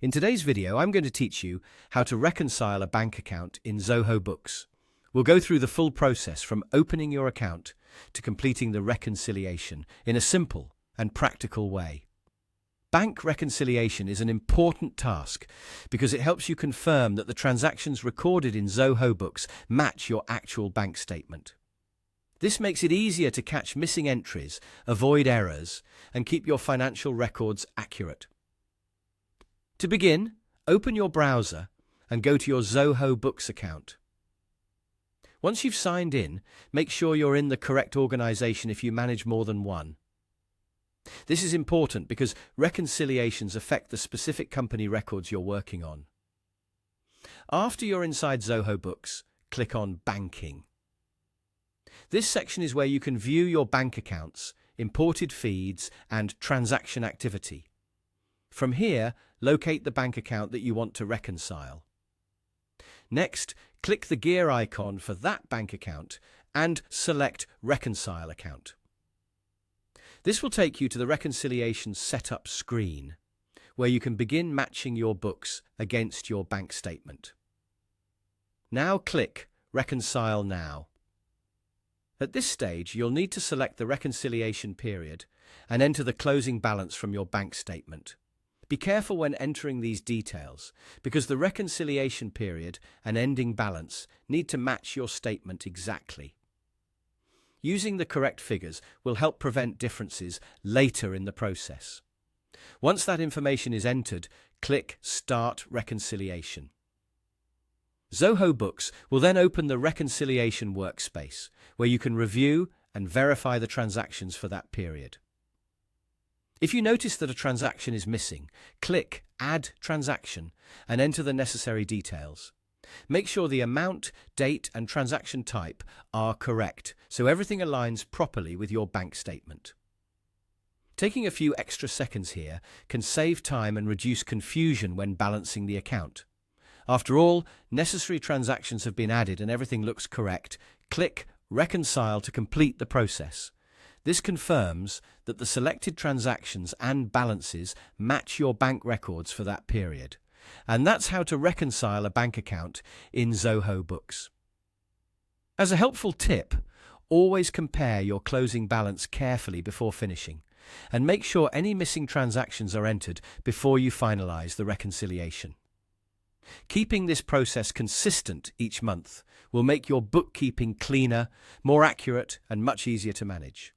In today's video, I'm going to teach you how to reconcile a bank account in Zoho Books. We'll go through the full process from opening your account to completing the reconciliation in a simple and practical way. Bank reconciliation is an important task because it helps you confirm that the transactions recorded in Zoho Books match your actual bank statement. This makes it easier to catch missing entries, avoid errors, and keep your financial records accurate. To begin, open your browser and go to your Zoho Books account. Once you've signed in, make sure you're in the correct organization if you manage more than one. This is important because reconciliations affect the specific company records you're working on. After you're inside Zoho Books, click on Banking. This section is where you can view your bank accounts, imported feeds, and transaction activity. From here, locate the bank account that you want to reconcile. Next, click the gear icon for that bank account and select Reconcile Account. This will take you to the Reconciliation Setup screen, where you can begin matching your books against your bank statement. Now click Reconcile Now. At this stage, you'll need to select the reconciliation period and enter the closing balance from your bank statement. Be careful when entering these details, because the reconciliation period and ending balance need to match your statement exactly. Using the correct figures will help prevent differences later in the process. Once that information is entered, click Start Reconciliation. Zoho Books will then open the Reconciliation workspace, where you can review and verify the transactions for that period. If you notice that a transaction is missing, click Add Transaction and enter the necessary details. Make sure the amount, date, and transaction type are correct so everything aligns properly with your bank statement. Taking a few extra seconds here can save time and reduce confusion when balancing the account. After all, necessary transactions have been added and everything looks correct. Click Reconcile to complete the process. This confirms that the selected transactions and balances match your bank records for that period. And that's how to reconcile a bank account in Zoho Books. As a helpful tip, always compare your closing balance carefully before finishing, and make sure any missing transactions are entered before you finalize the reconciliation. Keeping this process consistent each month will make your bookkeeping cleaner, more accurate, and much easier to manage.